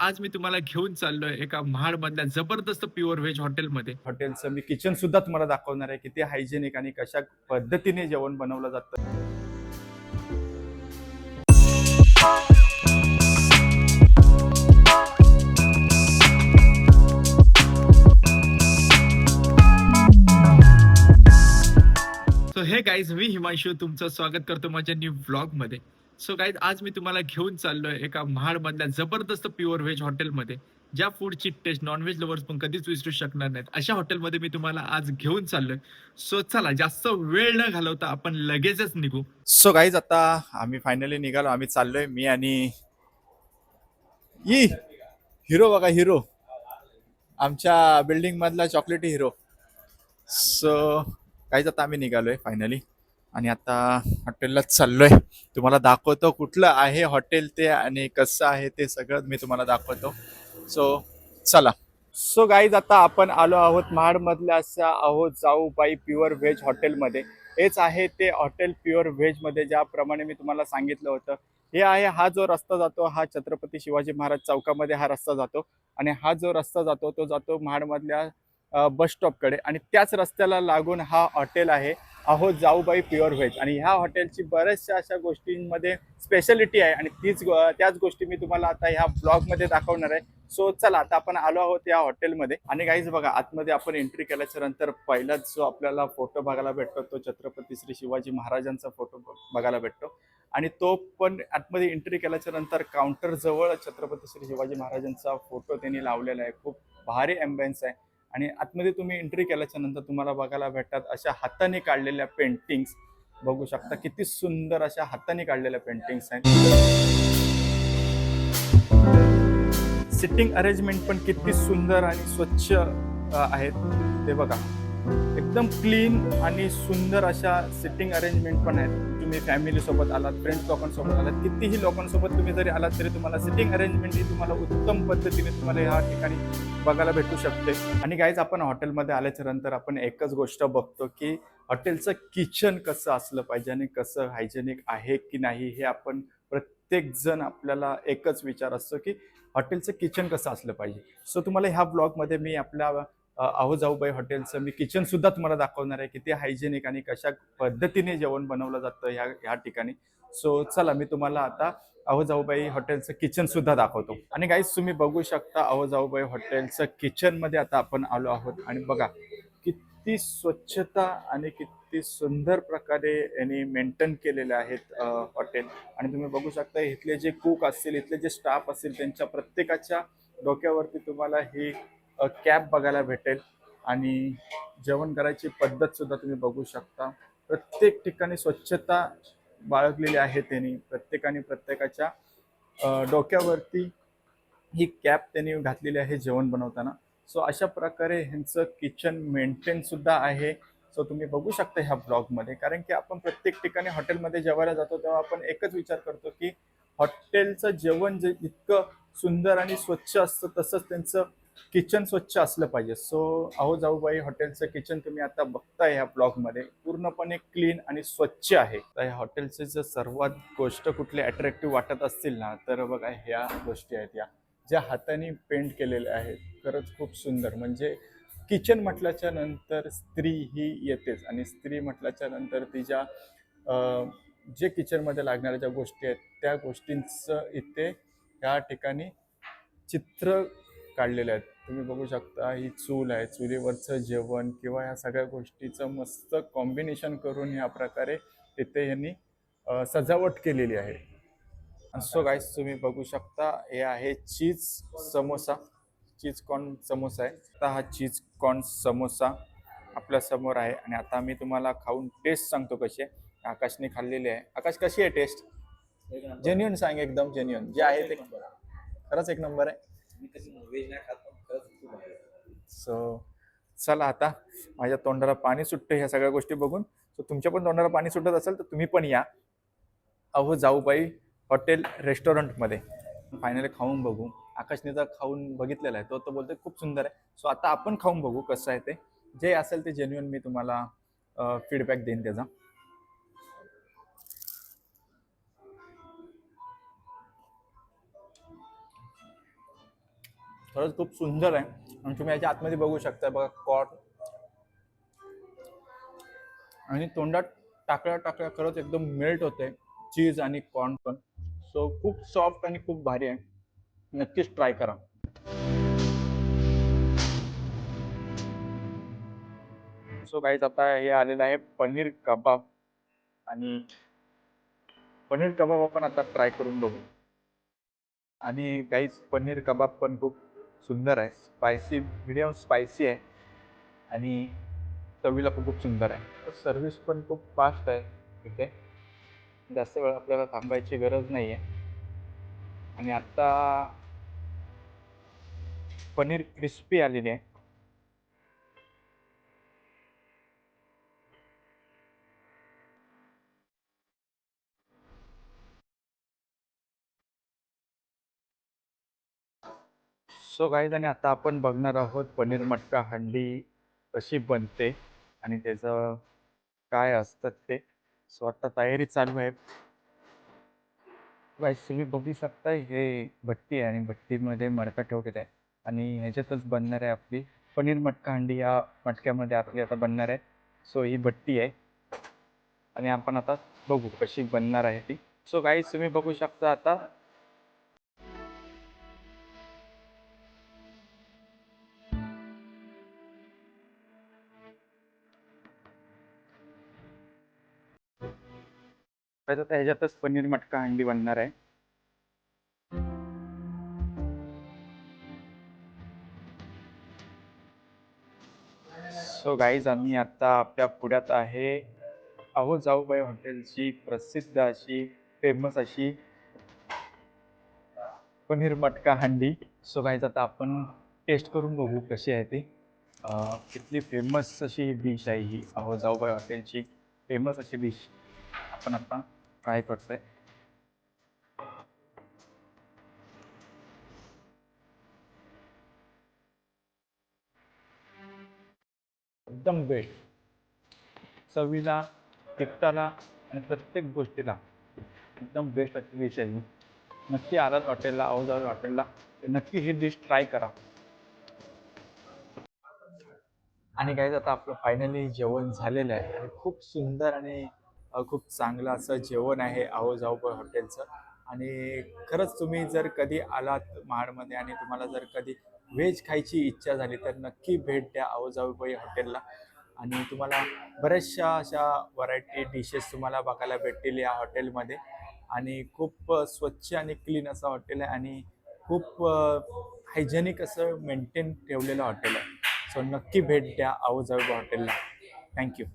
आज मी तुम्हाला घेऊन चाललोय एका महाडमधल्या जबरदस्त प्युअर व्हेज हॉटेलमध्ये. हॉटेलचं मी किचन सुद्धा तुम्हाला दाखवणार आहे, किती हायजेनिक आणि कशा पद्धतीने जेवण बनवलं जातं. सो हे गाईज, मी हिमांशू तुमचं स्वागत करतो माझ्या न्यू व्लॉग मध्ये. सो गाईज, आज मी तुम्हाला घेऊन चाललोय एका महाडमधल्या जबरदस्त प्युअर व्हेज हॉटेलमध्ये, ज्या फूडची टेस्ट नॉनव्हेज लवर्स पण कधीच विसरू शकणार नाहीत अशा हॉटेलमध्ये मी तुम्हाला आज घेऊन चाललोय. सो चला, जास्त वेळ न घालवता आपण लगेचच निघू. सो गाईज, आता आम्ही फायनली निघालो. आम्ही चाललोय, मी आणि हिरो. बघा, हिरो आमच्या बिल्डिंग मधला चॉकलेटी हिरो. सो गाईज, आता आम्ही निघालोय फायनली आणि आता हॉटेलला चाललोय. तुम्हाला दाखवतो कुठलं आहे हॉटेल ते आणि कसं आहे ते सगळं मी तुम्हाला दाखवतो. सो चला. सो गाईज, आता आपण आलो आहोत महाडमधल्या अशा आहोत जाऊबाई प्युअर व्हेज हॉटेलमध्ये. हेच आहे ते हॉटेल प्युअर व्हेजमध्ये, ज्याप्रमाणे मी तुम्हाला सांगितलं होतं. हे आहे, हा जो रस्ता जातो हा छत्रपती शिवाजी महाराज चौकामध्ये हा रस्ता जातो आणि हा जो रस्ता जातो तो जातो महाडमधल्या बस स्टॉपकडे आणि त्याच रस्त्याला लागून हा हॉटेल आहे आहोत जाऊबाई प्युअर व्हेज. आणि ह्या हॉटेलची बऱ्याचशा अशा गोष्टींमध्ये स्पेशालिटी आहे आणि त्याच गोष्टी मी तुम्हाला आता ह्या ब्लॉगमध्ये दाखवणार आहे. सो चला, आता आपण आलो आहोत या हॉटेलमध्ये. आणि गाईज बघा, आतमध्ये आपण एंट्री केल्याच्या नंतर पहिलाच जो आपल्याला फोटो बघायला भेटतो तो छत्रपती श्री शिवाजी महाराजांचा फोटो बघायला भेटतो. आणि तो पण आतमध्ये एंट्री केल्याच्या नंतर काउंटर जवळ छत्रपती श्री शिवाजी महाराजांचा फोटो त्यांनी लावलेला आहे. खूप भारी एम्बियन्स आहे. आणि आतमध्ये तुम्ही एंट्री केल्याच्या नंतर तुम्हाला बघायला भेटतात अशा हाताने काढलेल्या पेंटिंग्स. बघू शकता किती सुंदर अशा हाताने काढलेल्या पेंटिंग्स आहेत. सिटिंग अरेंजमेंट पण किती सुंदर आणि स्वच्छ आहेत ते बघा. एकदम क्लीन आणि सुंदर अशा सिटिंग अरेंजमेंट पण आहेत. तुम्ही फॅमिली सोबत आलात, फ्रेंड्स लोकांसोबत आलात, कितीही लोकांसोबत तुम्ही जरी आलात तरी तुम्हाला सिटिंग अरेंजमेंट ही तुम्हाला उत्तम पद्धतीने तुम्हाला ह्या ठिकाणी बघायला भेटू शकते. आणि गाईज, आपण हॉटेलमध्ये आल्याच्या नंतर आपण एकच गोष्ट बघतो की हॉटेलचं किचन कसं असलं पाहिजे आणि कसं हायजेनिक आहे की नाही. हे आपण प्रत्येक जण आपल्याला एकच विचार असतो की हॉटेलचं किचन कसं असलं पाहिजे. सो तुम्हाला ह्या ब्लॉगमध्ये मी आपल्या आहो जाऊबाई हॉटेलचं मी किचन सुद्धा तुम्हाला दाखवणार आहे, किती हायजेनिक आणि कशा पद्धतीने जेवण बनवलं जातं ह्या ठिकाणी. सो चला, मी तुम्हाला आता आहो जाऊबाई हॉटेलचं किचन सुद्धा दाखवतो. आणि गाईज, तुम्ही बघू शकता आहो जाऊबाई हॉटेलचं किचन मध्ये आता आपण आलो आहोत. आणि बघा किती स्वच्छता आणि किती सुंदर प्रकारे यांनी मेंटेन केलेले आहेत हॉटेल. आणि तुम्ही बघू शकता इथले जे कुक असतील, इथले जे स्टाफ असतील, त्यांच्या प्रत्येकाच्या डोक्यावरती तुम्हाला ही कॅप बघायला भेटेल. आणि जेवण करायची पद्धत सुद्धा तुम्ही बघू शकता. प्रत्येक ठिकाणी स्वच्छता बाळगलेली आहे त्यांनी. प्रत्येकाच्या डोक्यावरती ही कॅप त्यांनी घातलेली आहे जेवण बनवताना. सो अशा प्रकारे ह्यांचं किचन मेंटेन सुद्धा आहे. सो तुम्ही बघू शकता ह्या ब्लॉगमध्ये. कारण की आपण प्रत्येक ठिकाणी हॉटेलमध्ये जेवायला जातो तेव्हा आपण एकच विचार करतो की हॉटेलचं जेवण जे इतकं सुंदर आणि स्वच्छ असतं तसंच त्यांचं किचन स्वच्छ असलं पाहिजे. सो आहो जाऊबाई हॉटेलचं किचन तुम्ही आता बघताय ह्या ब्लॉगमध्ये, पूर्णपणे क्लीन आणि स्वच्छ आहे. तर ह्या हॉटेलचे जर सर्वात गोष्ट कुठली अट्रॅक्टिव्ह वाटत असतील ना, तर बघा ह्या गोष्टी आहेत, या ज्या हाताने पेंट केलेल्या आहेत. खरंच खूप सुंदर. म्हणजे किचन म्हटल्याच्या नंतर स्त्री ही येतेच आणि स्त्री म्हटल्याच्या नंतर तिच्या जे किचनमध्ये लागणाऱ्या ज्या गोष्टी आहेत त्या गोष्टींचं इथे या ठिकाणी चित्र काढलेले आहेत. तुम्ही बघू शकता ही चूल आहे, चुलीवरचं जेवण किंवा ह्या सगळ्या गोष्टीचं मस्त कॉम्बिनेशन करून ह्या प्रकारे तिथे यांनी सजावट केलेली आहे. सो गाईस, तुम्ही बघू शकता हे आहे चीज समोसा. चीज कॉर्न समोसा आहे. आता हा चीज कॉर्न समोसा आपल्या समोर आहे आणि आता मी तुम्हाला खाऊन टेस्ट सांगतो कशी आहे. आकाशने खाल्लेली आहे. आकाश, कशी आहे टेस्ट? जेन्युइन सांग, एकदम जेन्युइन जे आहे ते. खरंच एक नंबर आहे. सो चला, आता माझ्या तोंडाला पाणी सुटतं ह्या सगळ्या गोष्टी बघून. सो तुमच्या पण तोंडाला पाणी सुटत असेल तर तुम्ही पण या अहो जाऊबाई हॉटेल रेस्टॉरंटमध्ये. फायनली खाऊन बघू. आकाशने तर खाऊन बघितलेला आहे, तो तर बोलतोय खूप सुंदर आहे. सो आता आपण खाऊन बघू कसं आहे ते. जे असेल ते जेन्युइन मी तुम्हाला फीडबॅक देईन त्याचा. खरंच खूप सुंदर आहे. आणि तुम्ही याच्या आतमध्ये बघू शकता बघा कॉर्न, आणि तोंडात टाकल्या टाकल्या खरंच एकदम मेल्ट होते चीज आणि कॉर्न पण. सो खूप सॉफ्ट आणि खूप भारी आहे. नक्कीच ट्राय करा. सो गाईज आता हे आलेलं आहे पनीर कबाब, आणि पनीर कबाब आपण आता ट्राय करून बघू. आणि गाईज पनीर कबाब पण खूप सुंदर आहे, स्पायसी, मिडियम स्पायसी आहे, आणि चवीला पण खूप सुंदर आहे. सर्विस पण खूप फास्ट आहे इथे, जास्त वेळ आपल्याला थांबायची गरज नाही आहे. आणि आता पनीर क्रिस्पी आलेली आहे. सो गाईज, आणि आता आपण बघणार आहोत पनीर मटका हंडी कशी बनते आणि त्याचं काय असतं ते. सो आता तयारी चालू आहे. गाईज तुम्ही बघू शकता, हे भट्टी आहे आणि भट्टीमध्ये मडका ठेवलेला आहे, आणि ह्याच्यातच बनणार आहे आपली पनीर मटका हंडी. या मटक्यामध्ये आपली आता बनणार आहे. सो ही भट्टी आहे, आणि आपण आता बघू कशी बनणार आहे ती. सो गाईज तुम्ही बघू शकता आता ह्याच्यातच पनीर मटका हंडी बनणार आहे. सो गाईज, आम्ही आता आपल्या पुढ्यात आहे अहो जाऊबाई हॉटेलची प्रसिद्ध अशी, फेमस अशी पनीर मटका हंडी. सो गाईज आता आपण टेस्ट करून बघू कशी आहे ती. किती फेमस अशी डिश आहे ही, अहो जाऊबाई हॉटेलची फेमस अशी डिश आपण आता ट्राय करतोय. एकदम बेस्ट चवीला, तिखटाला आणि प्रत्येक गोष्टीला एकदम बेस्ट अशी डिश आहे ही. नक्की आलात हॉटेलला, अहो जाऊबाई हॉटेलला, तर नक्की ही डिश ट्राय करा. आणि काय आता आपलं फायनली जेवण झालेलं आहे, आणि खूप सुंदर आणि खूप चांगलं असं जेवण आहे अहो जाऊबाई हॉटेलचं. आणि खरंच तुम्ही जर कधी आलात महाडमध्ये आणि तुम्हाला जर कधी व्हेज खायची इच्छा झाली तर नक्की भेट द्या अहो जाऊबाई हॉटेलला. आणि तुम्हाला बऱ्याचशा अशा व्हरायटी डिशेस तुम्हाला बघायला भेटतील या हॉटेलमध्ये. आणि खूप स्वच्छ आणि क्लीन असं हॉटेल आहे, आणि खूप हायजेनिक असं मेंटेन ठेवलेलं हॉटेल आहे. सो नक्की भेट द्या आऊजाऊ हॉटेलला. थँक्यू.